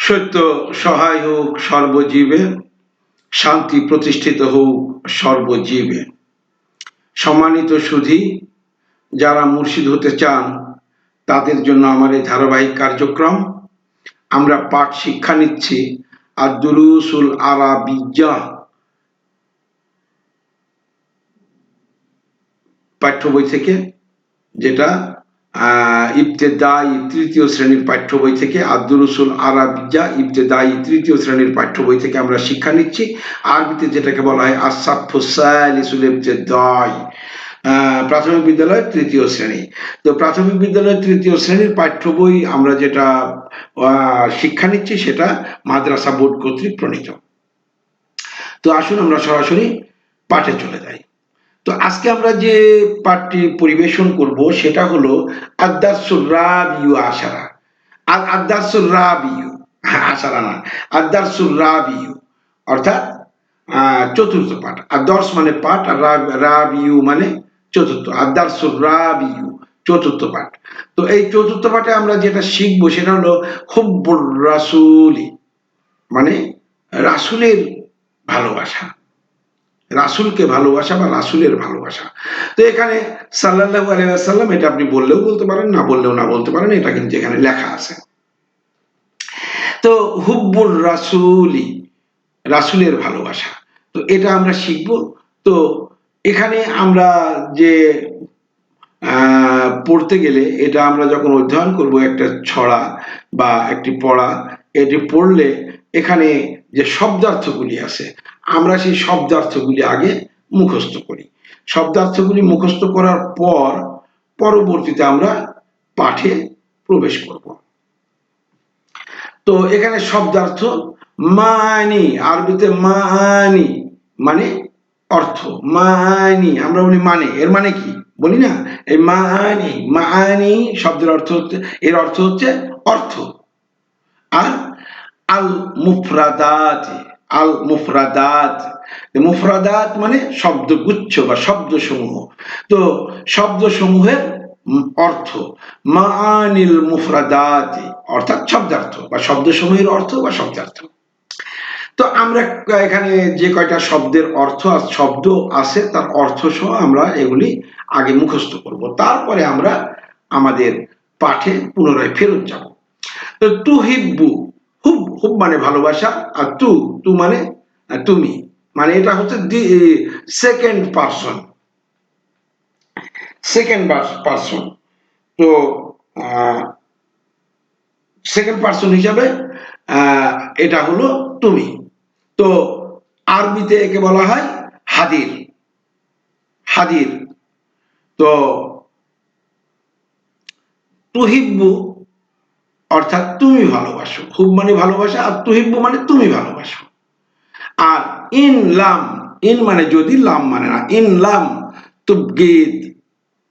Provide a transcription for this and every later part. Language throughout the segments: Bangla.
সত্য সহায় হোক সর্বজীবে, শান্তি প্রতিষ্ঠিত হোক সর্বজীবে। সম্মানিত সুধী, যারা মুর্শিদ হতে চান তাদের জন্য আমার এই ধারাবাহিক কার্যক্রম। আমরা পাঠ শিক্ষা নিচ্ছি আদ-দুরুসুল আরাবিয়্যাহ পাঠ্য বই থেকে, যেটা ইবতেদায়ী তৃতীয় শ্রেণীর পাঠ্য বই থেকে, আদ-দুরুসুল আরাবিয়্যাহ ইবতেদায়ী তৃতীয় শ্রেণীর পাঠ্য বই থেকে আমরা শিক্ষা নিচ্ছি। আরবিতে যেটাকে বলা হয় আস-সাফফুস সালিসুল ইবতেদায়ী, প্রাথমিক বিদ্যালয়ের তৃতীয় শ্রেণী। তো প্রাথমিক বিদ্যালয়ের তৃতীয় শ্রেণীর পাঠ্য বই আমরা যেটা শিক্ষা নিচ্ছি সেটা মাদ্রাসা বোর্ড কর্তৃক প্রণীত। তো আসুন আমরা সরাসরি পাঠে চলে যাই। তো আজকে আমরা যে পাঠটি পরিবেশন করব সেটা হলো আদ-দারসুর রাবিউ আশারা। আদ-দারসুর রাবিউ, আশারা না, আদ-দারসুর রাবিউ অর্থাৎ চতুর্থ পাঠ। আদ-দর্স মানে পাঠ, আর রাবিউ মানে চতুর্থ। আদ-দারসুর রাবিউ চতুর্থ পাঠ। তো এই চতুর্থ পাঠে আমরা যেটা শিখবো সেটা হলো হুব্বুর রাসূলি, মানে রাসূলের ভালোবাসা, রাসূলকে ভালোবাসা বা রাসূলের ভালোবাসা। তো এখানে সাল্লাল্লাহু আলাইহি ওয়াসাল্লাম, এটা আপনি বললেও বলতে পারেন, না বললেও না বলতে পারেন, এটা কিন্তু এখানে লেখা আছে। তো হুব্বুর রাসূলি, রাসূলের ভালোবাসা, তো এটা আমরা শিখব। তো এখানে আমরা যে পড়তে গেলে এটা আমরা যখন অধ্যয়ন করব একটা ছড়া বা একটি পড়া, এটি পড়লে এখানে যে শব্দার্থগুলি আছে আমরা সেই শব্দার্থগুলি আগে মুখস্থ করি। শব্দার্থগুলি মুখস্থ করার পর পরবর্তীতে আমরা পাঠে প্রবেশ করব। তো এখানে শব্দার্থ মানি, আরবিতে মানি মানে অর্থ। মানি আমরা বলি মানে, এর মানে কি বলি না, এই মানি, মানি শব্দের অর্থ হচ্ছে, এর অর্থ হচ্ছে অর্থ। আর আল মুফরাদাত, আল মুফরাদাত, মুফরাদাত মানে শব্দগুচ্ছ বা শব্দসমূহ। তো শব্দসমূহের অর্থ, মাআনিল মুফরাদাত অর্থাৎ শব্দার্থ বা শব্দসমূহের অর্থ বা শব্দার্থ। তো আমরা এখানে যে কয়টা শব্দের অর্থ শব্দ আছে তার অর্থ সহ আমরা এগুলি আগে মুখস্থ করব, তারপরে আমরা আমাদের পাঠে পুনরায় ফেরত যাব। তো তুহিব্বু, হুব, হুব মানে ভালোবাসা, আর তু মানে তুমি, মানে এটা হচ্ছে সেকেন্ড পারসন, সেকেন্ড পারসন। তো সেকেন্ড পারসন হিসাবে এটা হলো তুমি। তো আরবিতে একে বলা হয় হাদির, হাদির। তো তুহিব্বু অর্থাৎ তুমি ভালোবাসো, হুব মানে ভালোবাসা, আর তুহিব্বু মানে তুমি ভালোবাসো। আর ইন লাম, ইন মানে যদি, লাম মানে না, ইন লাম তুবগিদ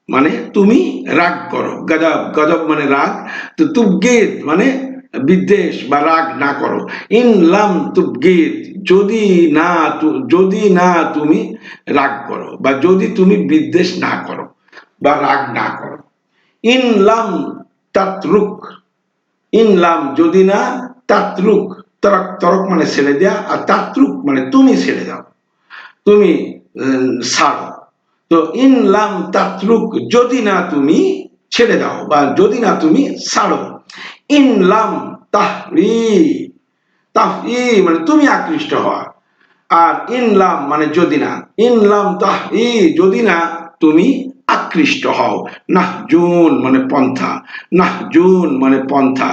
মানে তুমি রাগ করো, গজব, গজব মানে রাগ, তো তুবগিদ মানে বিদ্বেষ বা রাগ না করো। ইন লাম তুবগিদ যদি না, যদি না তুমি রাগ করো বা যদি তুমি বিদ্বেষ না করো বা রাগ না করো। ইন লাম তাতরুক, ইন লাম যদি না, তাতরুক তরক, তরক মানে ছেড়ে দেয়া, আর তাতরুক মানে তুমি ছেড়ে দাও, তুমি ছাড়ো। তো ইন লাম তাতরুক যদি না তুমি ছেড়ে দাও বা যদি না তুমি ছাড়ো। ইন লাম তাহরি, তাহরি মানে তুমি আকৃষ্ট হওয়া, আর ইন লাম মানে যদি না, ইন লাম তাহরি যদি না তুমি আকৃষ্ট হও। নাহজুন মানে পন্থা, নাহজুন মানে পন্থা।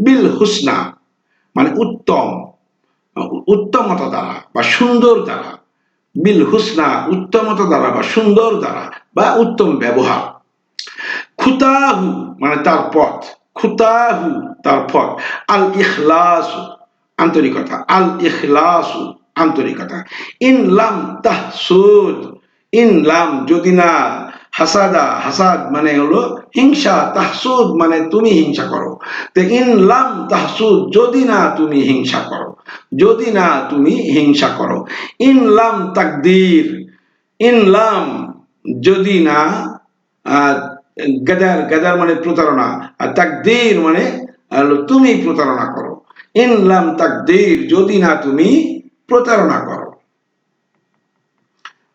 বিল হুসনা মানে উত্তম, উত্তমতা দ্বারা বা সুন্দর দ্বারা। বিল হুসনা উত্তমতা দ্বারা বা সুন্দর দ্বারা বা উত্তম ব্যবহার। খুতাহু মানে তার পথ, খুতাহু তার পথ। আল ইখলাস আন্তরিকতা, আল ইখলাস আন্তরিকতা। ইন লাম তাহসুদ, ইন লাম যদি না, হাসাদা, হাসাদ মানে হলো হিংসা, তাহসুদ মানে তুমি হিংসা করো। তো ইন লাম তাহসুদ যদি না তুমি হিংসা করো, যদি না তুমি হিংসা করো। ইন লাম তাকদির, ইন লাম যদি না, গাদার, গাদার মানে প্রতারণা, আর তাকদির মানে তুমি প্রতারণা করো। ইন লাম তাকদির, যদি না তুমি প্রতারণা করো।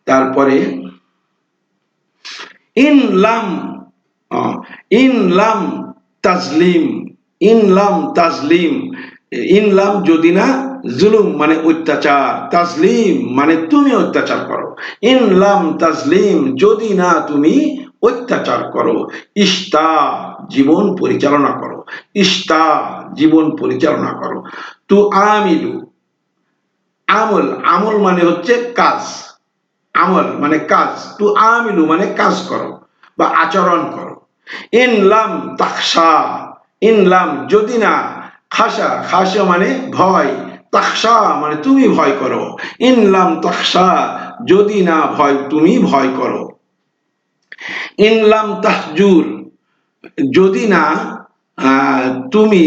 তারপরে ইন লাম ইন লাম তাজলিম, ইন লাম তাজলিম, ইন লাম যদি না, জুলুম মানে অত্যাচার, তাজলিম মানে তুমি অত্যাচার করো। ইন লাম তাজলিম, যদি না তুমি অত্যাচার করো। ইস্তা, জীবন পরিচালনা করো। ইস্তা, জীবন পরিচালনা করো। তু আমিলু, আমল, আমল মানে হচ্ছে কাজ, আমল মানে কাজ। তু আমিলু মানে কাজ করো বা আচরণ করো। ইনলাম তাখশা, ইনলাম যদি না, খাসা, খাসা মানে ভয়, তাখশা মানে তুমি ভয় করো। ইনলাম তাখশা, যদি না ভয় তুমি ভয় করো। ইনলাম তাহজুর, যদি না তুমি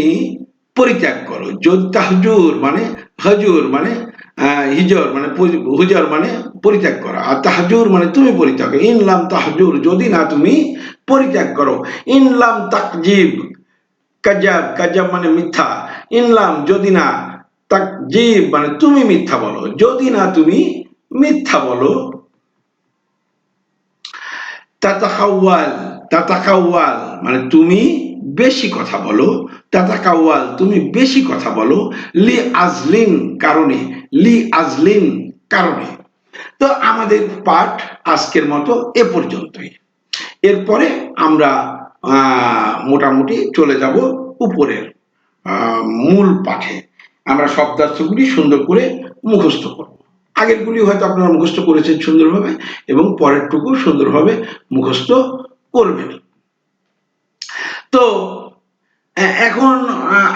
পরিত্যাগ করো। যদি তাহজুর মানে হজুর মানে হিজর মানে হুজর মানে পরিত্যাগ করা, আর তাহজুর মানে তুমি পরিত্যাগ করো। ইনলাম তাহজুর, যদি না তুমি পরিত্যাগ করো। ইনলাম তাকজিব, কাজাব, কাজাব মানে মিথ্যা। ইনলাম যদি না, তাকজিব মানে তুমি মিথ্যা বলো, যদি না তুমি মিথ্যা বলো। তাতাকাওয়াল, তাতাকাওয়াল মানে তুমি বেশি কথা বলো। তাতাকাওয়াল তুমি বেশি কথা বলো। লি আজলিন কারণে, লি আজলিন কারণে। তো আমাদের পাঠ আজকের মতো এ পর্যন্তই। এরপরে আমরা মোটামুটি চলে যাব উপরের মূল পাঠে। আমরা শব্দার্থগুলি সুন্দর করে মুখস্থ করব। আগেরগুলি হয়তো আপনারা মুখস্থ করেছেন সুন্দরভাবে, এবং পরেরটুকু সুন্দরভাবে মুখস্থ করবেন। তো এখন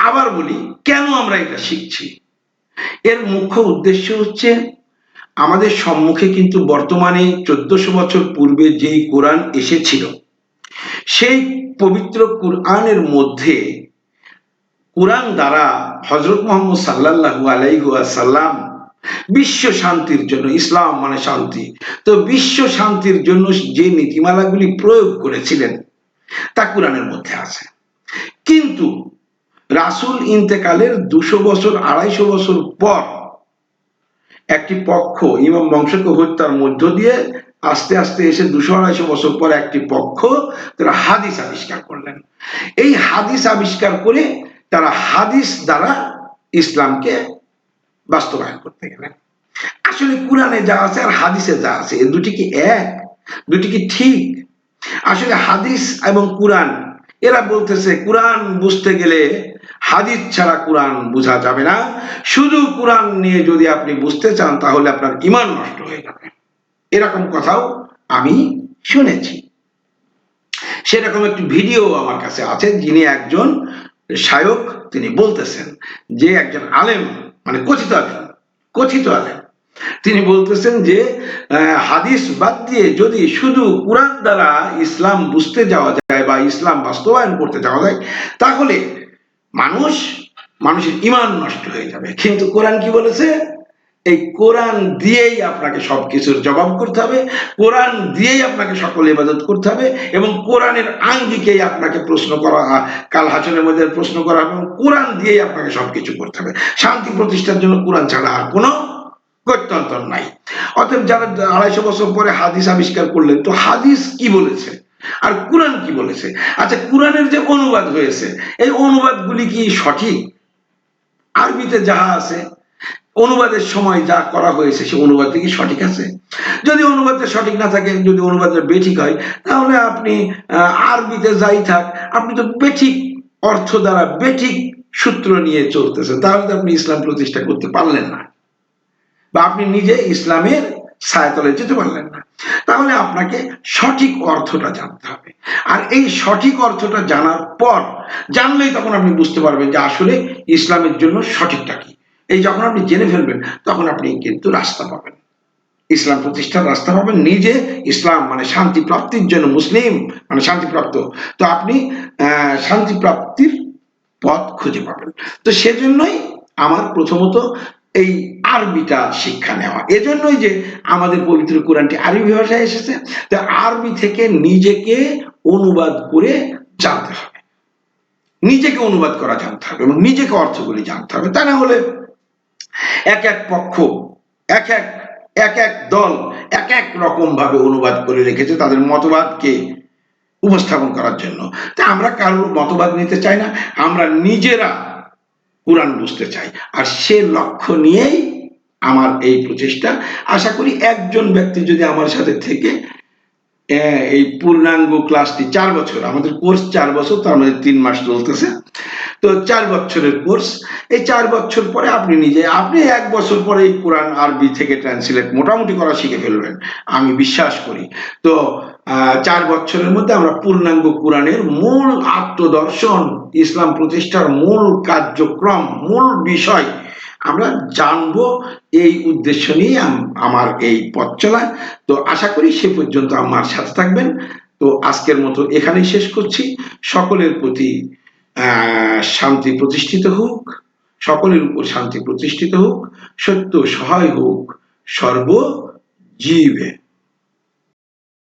আবার বলি, কেন আমরা এটা শিখছি। এর মুখ্য উদ্দেশ্য হচ্ছে, আমাদের সম্মুখে কিন্তু বর্তমানে 1400 বছর পূর্বে যেই কোরআন এসেছিল, সেই পবিত্র কোরআনের মধ্যে, কোরআন দ্বারা হযরত মুহাম্মদ সাল্লাল্লাহু আলাইহি ওয়াসাল্লাম বিশ্ব শান্তির জন্য, ইসলাম মানে শান্তি, তো বিশ্ব শান্তির জন্য যে নীতিমালাগুলি প্রয়োগ করেছিলেন তা কোরআনের মধ্যে আছে। কিন্তু রাসূল ইন্তেকালের 200 বছর 250 বছর পর একটি পক্ষ ইমাম বংশকে হত্যার মধ্য দিয়ে আস্তে আস্তে এসে 200-250 বছর পর একটি পক্ষ তারা হাদিস আবিষ্কার করলেন। এই হাদিস আবিষ্কার করে তারা হাদিস দ্বারা ইসলামকে বাস্তবায়ন করতে গেলেন। আসলে কোরআনে যা আছে আর হাদিসে যা আছে, এ দুটি কি এক? দুটি কি ঠিক? আসলে হাদিস এবং কোরআন, এরা বলতেছে কোরআন বুঝতে গেলে হাদিস ছাড়া কোরআন বোঝা যাবে না, শুধু কোরআন নিয়ে যদি আপনি বুঝতে চান তাহলে আপনার ঈমান নষ্ট হয়ে যাবে। এরকম কথাও আমি শুনেছি। সেরকম একটি ভিডিও আমার কাছে আছে, যিনি একজন শায়ক, তিনি বলতেছেন যে একজন আলেম, মানে কথিত আলেম, কথিত আলেম, তিনি বলতেছেন যে হাদিস বাদ দিয়ে যদি শুধু কোরআন দ্বারা ইসলাম বুঝতে যাওয়া যায় বা ইসলাম বাস্তবায়ন করতে যাওয়া যায়, তাহলে মানুষের ঈমান নষ্ট হয়ে যাবে। কিন্তু কোরআন কি বলেছে? এই কোরআন দিয়েই আপনাকে সবকিছুর জবাব করতে হবে, কোরআন দিয়েই আপনাকে সকল ইবাদত করতে হবে, এবং কোরআনের আঙ্গিকেই আপনাকে প্রশ্ন করা, কাল হাসরের মধ্যে প্রশ্ন করা হবে, এবং কোরআন দিয়েই আপনাকে সবকিছু করতে হবে। শান্তি প্রতিষ্ঠার জন্য কোরআন ছাড়া আর কোনো গত্যন্তর নাই। অতএব যারা 250 বছর পরে হাদিস আবিষ্কার করলেন, তো হাদিস কি বলেছে আর কোরআন কি বলেছে? আচ্ছা, কোরআনের যে অনুবাদ হয়েছে, এই অনুবাদগুলি কি সঠিক? আরবিতে যাহা আছে, অনুবাদের সময় যা করা হয়েছে, সে অনুবাদ কি সঠিক আছে? যদি অনুবাদটা সঠিক না থাকে, যদি অনুবাদটা বেঠিক হয়, তাহলে আপনি আরবিতে যাই থাক, আপনি তো বেঠিক অর্থ দ্বারা বেঠিক সূত্র নিয়ে চলতেছেন, তাহলে তো আপনি ইসলাম প্রতিষ্ঠা করতে পারলেন না, বা আপনি নিজে ইসলামের ছায়াতলে যেতে পারলেন না। তাহলে আপনাকে সঠিক অর্থটা জানতে হবে, আর এই সঠিক অর্থটা জানার পর, জানলেই তখন আপনি বুঝতে পারবেন যে আসলে ইসলামের জন্য সঠিকটা কি। এই যখন আপনি জেনে ফেলবেন, তখন আপনি কিন্তু রাস্তা পাবেন, ইসলাম প্রতিষ্ঠার রাস্তা পাবেন। নিজে ইসলাম মানে শান্তি প্রাপ্তির জন্য, মুসলিম মানে শান্তিপ্রাপ্ত, তো আপনি শান্তি প্রাপ্তির পথ খুঁজে পাবেন। তো সেজন্যই আমার প্রথমত এই আরবিটা শিক্ষা নেওয়া। এজন্যই যে আমাদের পবিত্র কোরআনটি আরবি ভাষায় এসেছে, তো আরবি থেকে নিজেকে অনুবাদ করে জানতে হবে। নিজেকে অনুবাদ করা জানতে হবে এবং নিজেকে অর্থগুলি জানতে হবে। তা না হলে এক এক পক্ষ, এক এক এক এক দল এক এক রকম ভাবে অনুবাদ করে রেখেছে তাদের মতবাদকে উপস্থাপন করার জন্য। তা আমরা কারোর মতবাদ নিতে চাই না, আমরা নিজেরা কোরআন বুঝতে চাই। আর সে লক্ষ্য নিয়েই আমার এই প্রচেষ্টা। আশা করি একজন ব্যক্তি যদি আমার সাথে থেকে এই পূর্ণাঙ্গ ক্লাসটি 4 বছর, আমাদের কোর্স 4 বছর, তার মধ্যে 3 মাস চলতেছে, তো 4 বছরের কোর্স। এই 4 বছর পরে আপনি 1 বছর পরে এই কোরআন আরবি থেকে ট্রান্সলেট মোটামুটি করা শিখে ফেলবেন, আমি বিশ্বাস করি। তো 4 বছরের মধ্যে আমরা পূর্ণাঙ্গ কোরআনের মূল আত্মদর্শন, ইসলাম প্রতিষ্ঠার মূল কার্যক্রম, মূল বিষয় আমরা জানবো, এই উদ্দেশ্য নিয়ে আমার এই পথ চলা। তো আশা করি সে পর্যন্ত আমার সাথে থাকবেন। তো আজকের মতো এখানেই শেষ করছি। সকলের প্রতি শান্তি প্রতিষ্ঠিত হোক, সকলের উপর শান্তি প্রতিষ্ঠিত হোক, সত্য সহায় হোক সর্বজীবে।